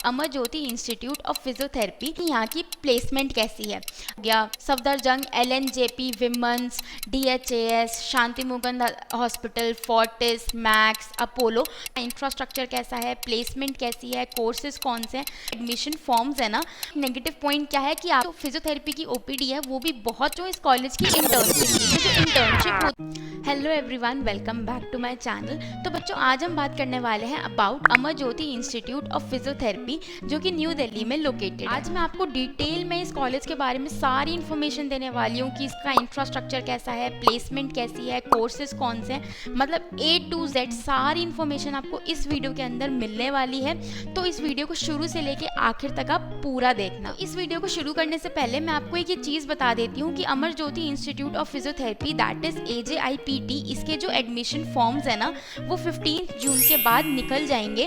Amar Jyoti institute of physiotherapy यहाँ की placement कैसी है। गया Safdarjung, LNJP women's, DHAS, Shanti Mukund hospital, Fortis, Max, Apollo. Infrastructure कैसा है, प्लेसमेंट कैसी है, कोर्सेज कौन से हैं, एडमिशन फॉर्म्स है ना। नेगेटिव पॉइंट क्या है कि आप फिजियोथेरेपी की OPD है वो भी बहुत जो इस कॉलेज की इंटर्नशिप होती। Hello everyone, welcome back to my channel. तो बच्चों आज हम बात करने वाले हैं about Amar Jyoti institute of physiotherapy जो कि न्यू दिल्ली में लोकेटेड है। आज मैं आपको डिटेल में इस कॉलेज के बारे में सारी इन्फॉर्मेशन देने वाली हूँ कि इसका इंफ्रास्ट्रक्चर कैसा है, प्लेसमेंट कैसी है, कोर्सेज कौन से हैं, मतलब A to Z सारी इन्फॉर्मेशन आपको इस वीडियो के अंदर मिलने वाली है। तो इस वीडियो को शुरू से लेके आखिर तक आप पूरा देखना। इस वीडियो को शुरू करने से पहले मैं आपको एक चीज बता देती हूँ कि Amar Jyoti institute of physiotherapy that is AJIPT, इसके जो एडमिशन फॉर्म्स है ना वो 15 जून के बाद निकल जाएंगे।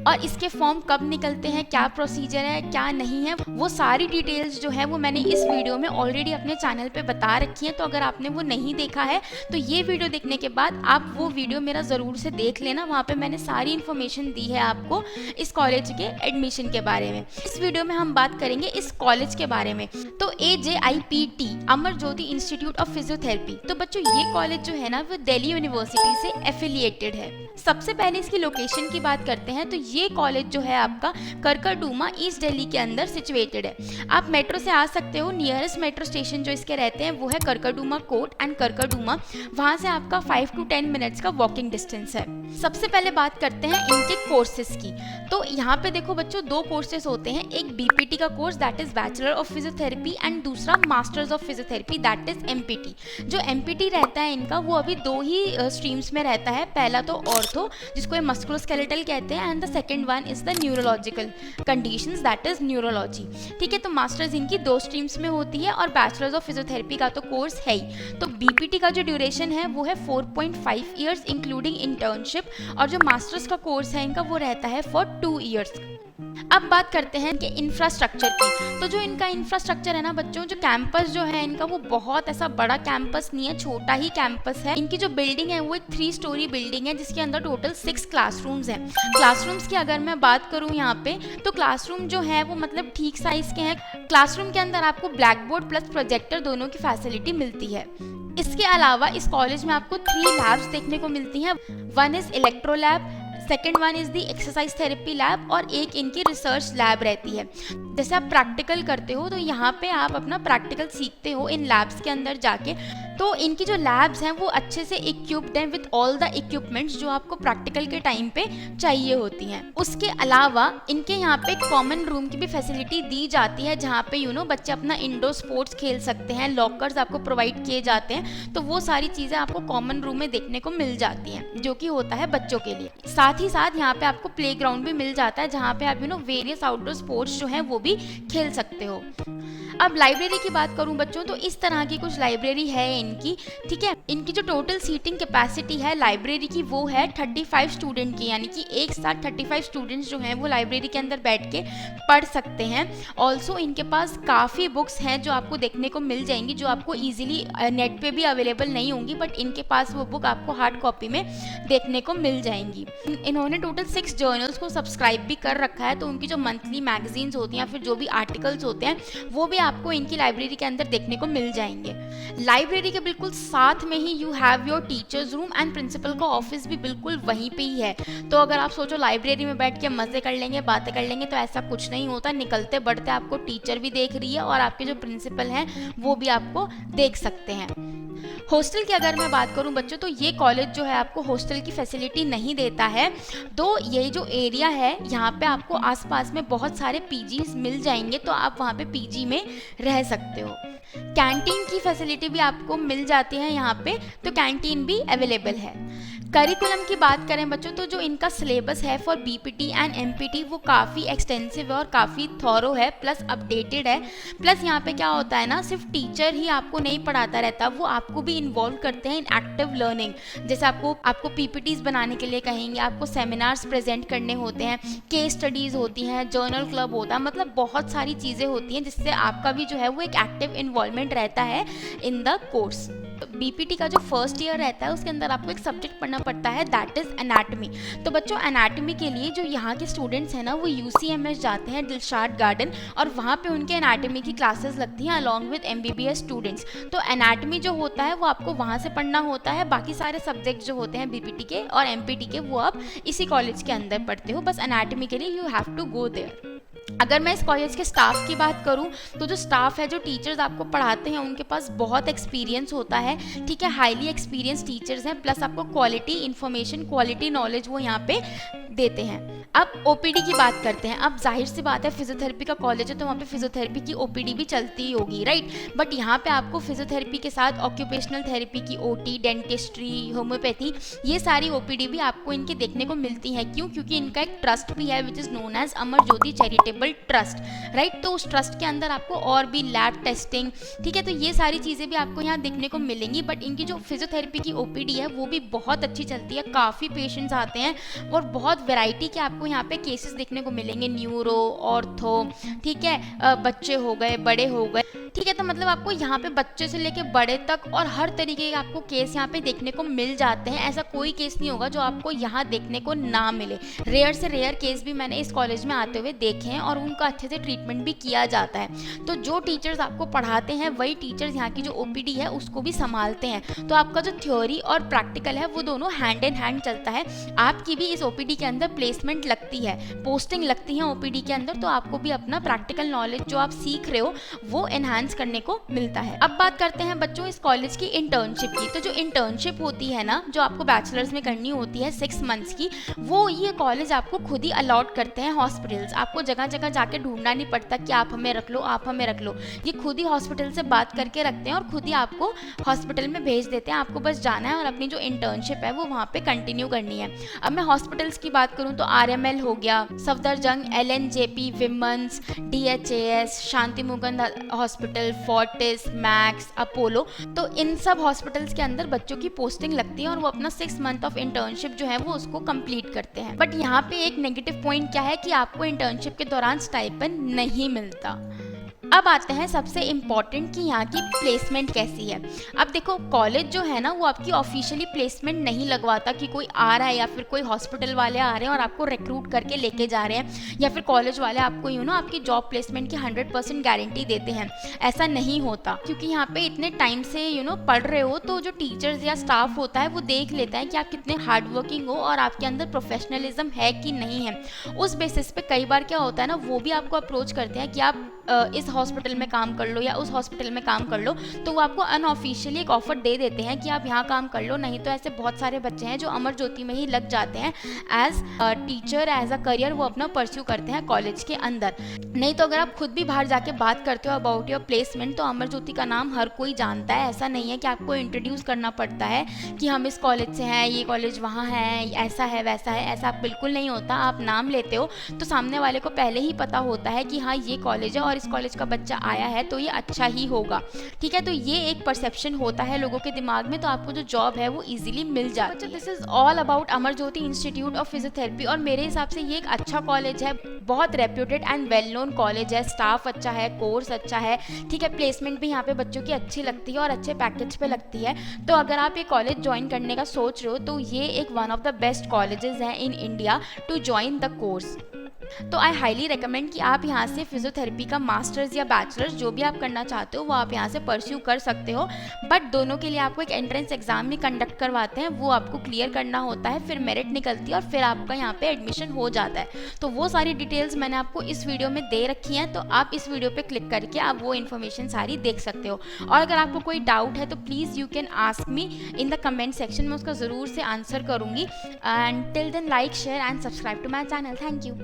और इसके फॉर्म कब निकलते हैं, क्या प्रोसीजर है, क्या नहीं है, वो सारी डिटेल्स जो है वो मैंने इस वीडियो में ऑलरेडी अपने चैनल पे बता रखी है। तो अगर आपने वो नहीं देखा है तो ये वीडियो देखने के बाद आप वो वीडियो मेरा ज़रूर से देख लेना। वहाँ पे मैंने सारी इन्फॉर्मेशन दी है आपको इस कॉलेज के एडमिशन के बारे में। इस वीडियो में हम बात करेंगे इस कॉलेज के बारे में। तो AJIPT Amar Jyoti institute of physiotherapy, तो बच्चों ये कॉलेज जो है ना वो दिल्ली यूनिवर्सिटी से एफिलिएटेड है। सबसे पहले इसकी लोकेशन की बात करते हैं तो ये कॉलेज जो है आपका करकरडूमा ईस्ट दिल्ली के अंदर सिचुएटेड है। आप मेट्रो से आ सकते हो। नियरेस्ट मेट्रो स्टेशन जो इसके रहते हैं वो है करकरडूमा कोर्ट एंड करकरडूमा। वहां से आपका 5 to 10 मिनट्स का वॉकिंग डिस्टेंस है। सबसे पहले बात करते हैं इनके कोर्सेज की। तो यहाँ पे देखो बच्चों दो कोर्सेज होते हैं, एक BPT का course that is bachelor of physiotherapy and दूसरा masters of physiotherapy that is MPT। जो MPT रहता है इनका वो अभी दो ही स्ट्रीम्स में रहता है। पहला तो ऑर्थो जिसको मस्कुलोस्केलेटल कहते हैं and the second one is the neurological conditions that is neurology. ठीक है, तो मास्टर्स इनकी दो स्ट्रीम्स में होती है और बैचलर्स ऑफ फिजियोथेरेपी का तो कोर्स है ही। तो BPT का जो ड्यूरेशन है वो है 4.5 ईयर्स इंक्लूडिंग इंटर्नशिप, और जो मास्टर्स का कोर्स है इनका वो रहता है फॉर 2 ईयर्स। अब बात करते हैं इनके इंफ्रास्ट्रक्चर की। तो जो इनका इंफ्रास्ट्रक्चर है ना बच्चों, जो कैंपस जो है इनका वो बहुत ऐसा बड़ा कैंपस नहीं है, छोटा ही कैंपस है। इनकी जो बिल्डिंग है वो एक 3 स्टोरी बिल्डिंग है जिसके अंदर टोटल 6 क्लासरूम्स हैं। क्लासरूम्स की अगर मैं बात करूँ यहाँ पे तो क्लासरूम जो है वो मतलब ठीक साइज के हैं। क्लासरूम के अंदर आपको ब्लैक बोर्ड प्लस प्रोजेक्टर दोनों की फैसिलिटी मिलती है। इसके अलावा इस कॉलेज में आपको 3 लैब्स देखने को मिलती हैं। One is electro lab, second one is the exercise therapy lab और एक इनकी रिसर्च लैब रहती है। जैसे आप प्रैक्टिकल करते हो तो यहाँ पे आप अपना प्रैक्टिकल सीखते हो इन लैब्स के अंदर जाके। तो इनकी जो लैब्स हैं वो अच्छे से इक्विप्ड हैं विद ऑल द इक्विपमेंट्स जो आपको प्रैक्टिकल के टाइम पे चाहिए होती हैं। उसके अलावा इनके यहाँ पे कॉमन रूम की भी फैसिलिटी दी जाती है जहाँ पे बच्चे अपना इंडोर स्पोर्ट्स खेल सकते हैं। लॉकर्स आपको प्रोवाइड किए जाते हैं, तो वो सारी चीज़ें आपको कॉमन रूम में देखने को मिल जाती हैं जो कि होता है बच्चों के लिए। साथ ही साथ यहाँ पे आपको प्ले ग्राउंड भी मिल जाता है जहाँ पे आप वेरियस आउटडोर स्पोर्ट्स जो हैं वो भी खेल सकते हो। अब लाइब्रेरी की बात करूं बच्चों तो इस तरह की कुछ लाइब्रेरी है इनकी। ठीक है, इनकी जो टोटल सीटिंग कैपेसिटी है लाइब्रेरी की वो है 35 स्टूडेंट की, यानी कि एक साथ 35 स्टूडेंट्स जो हैं वो लाइब्रेरी के अंदर बैठ के पढ़ सकते हैं। ऑल्सो इनके पास काफ़ी बुक्स हैं जो आपको देखने को मिल जाएंगी जो आपको ईजिली नेट पे भी अवेलेबल नहीं होंगी, बट इनके पास वो बुक आपको हार्ड कॉपी में देखने को मिल जाएंगी। इन्होंने टोटल 6 जर्नल्स को सब्सक्राइब भी कर रखा है, तो उनकी जो मंथली मैगजीन्स होती हैं या फिर जो भी आर्टिकल्स होते हैं वो भी आपको इनकी लाइब्रेरी के अंदर देखने को मिल जाएंगे। लाइब्रेरी के बिल्कुल साथ में ही you have your teachers room and principal का ऑफिस भी बिल्कुल वहीं पे ही है। तो अगर आप सोचो लाइब्रेरी में बैठ के मजे कर लेंगे, बातें कर लेंगे, तो ऐसा कुछ नहीं होता। निकलते बढ़ते आपको टीचर भी देख रही है और आपके जो प्रिंसिपल हैं वो भी आपको देख सकते हैं। हॉस्टल की अगर मैं बात करूं बच्चों तो ये कॉलेज जो है आपको हॉस्टल की फैसिलिटी नहीं देता है। तो ये जो एरिया है यहाँ पे आपको आसपास में बहुत सारे पीजीज मिल जाएंगे, तो आप वहाँ पे पीजी में रह सकते हो। कैंटीन की फैसिलिटी भी आपको मिल जाती है यहाँ पे, तो कैंटीन भी अवेलेबल है। करिकुलम की बात करें बच्चों तो जो इनका सिलेबस है फॉर BPT एंड MPT वो काफ़ी एक्सटेंसिव है और काफ़ी थॉरो है प्लस अपडेटेड है। प्लस यहाँ पे क्या होता है ना, सिर्फ टीचर ही आपको नहीं पढ़ाता रहता, वो आपको भी इन्वॉल्व करते हैं इन एक्टिव लर्निंग। जैसे आपको PPTs बनाने के लिए कहेंगे, आपको सेमिनार्स प्रेजेंट करने होते हैं, केस स्टडीज़ होती हैं, जर्नल क्लब होता है, मतलब बहुत सारी चीज़ें होती हैं जिससे आपका भी जो है वो एक एक्टिव इन्वॉल्वमेंट रहता है इन द कोर्स। बीपीटी का जो फर्स्ट ईयर रहता है उसके अंदर आपको एक सब्जेक्ट पढ़ना पड़ता है, दैट इज एनाटमी। तो बच्चों एनाटमी के लिए जो यहाँ के स्टूडेंट्स हैं ना वो यूसीएमएस जाते हैं, दिलशाद गार्डन, और वहाँ पे उनके एनाटमी की क्लासेस लगती हैं अलॉन्ग विद एमबीबीएस स्टूडेंट्स। तो एनाटमी जो होता है वो आपको वहाँ से पढ़ना होता है, बाकी सारे सब्जेक्ट जो होते हैं बीपीटी के और एमपीटी के वो आप इसी कॉलेज के अंदर पढ़ते हो, बस एनाटमी के लिए you have to go there. अगर मैं इस कॉलेज के स्टाफ की बात करूं तो जो स्टाफ है, जो टीचर्स आपको पढ़ाते हैं, उनके पास बहुत एक्सपीरियंस होता है, ठीक है, हाईली एक्सपीरियंस टीचर्स हैं, प्लस आपको क्वालिटी इन्फॉर्मेशन, क्वालिटी नॉलेज वो यहाँ पे देते हैं। अब ओपीडी की बात करते हैं। अब जाहिर सी बात है फिजियोथेरेपी का कॉलेज है तो वहाँ पे फिजियोथेरेपी की ओपीडी भी चलती ही होगी, राइट। बट यहाँ पे आपको फिजियोथेरेपी के साथ ऑक्यूपेशनल थेरेपी की ओटी, डेंटिस्ट्री, होम्योपैथी, ये सारी ओपीडी भी आपको इनके देखने को मिलती है। क्यों? क्योंकि इनका एक ट्रस्ट भी है which is known as Amar Jyoti charitable trust, right. तो उस ट्रस्ट के अंदर आपको और भी लैब टेस्टिंग, ठीक है, तो ये सारी चीज़ें भी आपको यहाँ देखने को मिलेंगी। बट इनकी जो फिजियोथेरेपी की ओपीडी है वो भी बहुत अच्छी चलती है, काफ़ी पेशेंट्स आते हैं और बहुत वैरायटी के आपको यहाँ पे केसेस देखने को मिलेंगे, न्यूरो, ऑर्थो, ठीक है, बच्चे हो गए, बड़े हो गए, ठीक है। तो मतलब आपको यहाँ पे बच्चे से लेके बड़े तक और हर तरीके के आपको केस यहाँ पे देखने को मिल जाते हैं। ऐसा कोई केस नहीं होगा जो आपको यहाँ देखने को ना मिले। रेयर से रेयर केस भी मैंने इस कॉलेज में आते हुए देखे हैं और उनका अच्छे से ट्रीटमेंट भी किया जाता है। तो जो टीचर्स आपको पढ़ाते हैं वही टीचर्स यहाँ की जो ओपीडी है उसको भी संभालते हैं। तो आपका जो थ्योरी और प्रैक्टिकल है वो दोनों हैंड इन हैंड चलता है। आपकी भी इस ओपीडी के अंदर प्लेसमेंट लगती है, पोस्टिंग लगती है ओपीडी के अंदर, तो आपको भी अपना प्रैक्टिकल नॉलेज जो आप सीख रहे हो वो एनहांस करने को मिलता है। अब बात करते हैं बच्चों इस कॉलेज की इंटर्नशिप की। तो जो इंटर्नशिप होती है ना, जो आपको बैचलर्स में करनी होती है 6 मंथ्स की, वो ये कॉलेज आपको खुद ही अलॉट करते हैं हॉस्पिटल्स। आपको जगह जगह जाके ढूंढना नहीं पड़ता कि आप हमें रख लो, आप हमें रख लो। ये खुद ही हॉस्पिटल से बात करके रखते हैं और खुद ही आपको हॉस्पिटल में भेज देते हैं। आपको बस जाना है और अपनी जो इंटर्नशिप है वो वहाँ पे कंटिन्यू करनी है। अब मैं हॉस्पिटल्स की बात करूँ तो आरएमएल हो गया, Safdarjung, LNJP, women's, DHAS, Shanti Mukund hospital, Fortis, Max, Apollo, तो इन सब हॉस्पिटल्स के अंदर बच्चों की पोस्टिंग लगती है और वो अपना 6 मंथ ऑफ इंटर्नशिप जो है वो उसको कंप्लीट करते हैं। बट यहाँ पे एक नेगेटिव पॉइंट क्या है कि आपको इंटर्नशिप के दौरान स्टाइपेंड नहीं मिलता। अब आते हैं सबसे इम्पॉर्टेंट कि यहाँ की प्लेसमेंट कैसी है। अब देखो कॉलेज जो है ना वो आपकी ऑफिशियली प्लेसमेंट नहीं लगवाता कि कोई आ रहा है या फिर कोई हॉस्पिटल वाले आ रहे हैं और आपको रिक्रूट करके लेके जा रहे हैं, या फिर कॉलेज वाले आपको आपकी जॉब प्लेसमेंट की 100% गारंटी देते हैं। ऐसा नहीं होता, क्योंकि यहाँ पे इतने टाइम से पढ़ रहे हो तो जो टीचर्स या स्टाफ होता है वो देख लेता है कि आप कितने हार्ड वर्किंग हो और आपके अंदर प्रोफेशनलिज्म है कि नहीं है। उस बेसिस पे कई बार क्या होता है ना, वो भी आपको अप्रोच करते हैं कि आप इस हॉस्पिटल में काम कर लो या उस हॉस्पिटल में काम कर लो, तो वो आपको अनऑफिशियली एक ऑफर दे देते हैं कि आप यहाँ काम कर लो। नहीं तो ऐसे बहुत सारे बच्चे हैं जो अमर ज्योति में ही लग जाते हैं as teacher, as a career वो अपना परस्यू करते हैं कॉलेज के अंदर। नहीं तो अगर आप खुद भी बाहर जाके बात करते हो अबाउट योर प्लेसमेंट तो अमर ज्योति का नाम हर कोई जानता है। ऐसा नहीं है कि आपको इंट्रोड्यूस करना पड़ता है कि हम इस कॉलेज से हैं, ये कॉलेज वहाँ है, ऐसा है वैसा है, ऐसा बिल्कुल नहीं होता। आप नाम लेते हो तो सामने वाले को पहले ही पता होता है कि हाँ ये कॉलेज है और इस कॉलेज का बच्चा आया है तो ये अच्छा ही होगा, ठीक है। तो ये एक परसेप्शन होता है लोगों के दिमाग में, तो आपको जो जॉब है वो इजीली मिल जाती है। This is all about Amar Jyoti institute of physiotherapy और मेरे हिसाब से ये एक अच्छा कॉलेज है, बहुत reputed and well known college है। स्टाफ अच्छा है, कोर्स अच्छा है, ठीक है, प्लेसमेंट भी यहाँ पे बच्चों की अच्छी लगती है और अच्छे पैकेज पे लगती है। तो अगर आप ये कॉलेज ज्वाइन करने का सोच रहे हो तो ये एक one of the best colleges हैं in India to join the course. तो आई हाईली रिकमेंड कि आप यहाँ से फिजियोथेरेपी का मास्टर्स या बैचलर्स जो भी आप करना चाहते हो वो आप यहाँ से परस्यू कर सकते हो। बट दोनों के लिए आपको एक एंट्रेंस एग्जाम भी कंडक्ट करवाते हैं, वो आपको क्लियर करना होता है, फिर मेरिट निकलती है और फिर आपका यहाँ पे एडमिशन हो जाता है। तो वो सारी डिटेल्स मैंने आपको इस वीडियो में दे रखी हैं, तो आप इस वीडियो पर क्लिक करके आप वो इन्फॉर्मेशन सारी देख सकते हो। और अगर आपको कोई डाउट है तो please you can ask me in the comment section में, उसका ज़रूर से आंसर करूँगी। And till then like, share and subscribe to my channel. Thank you.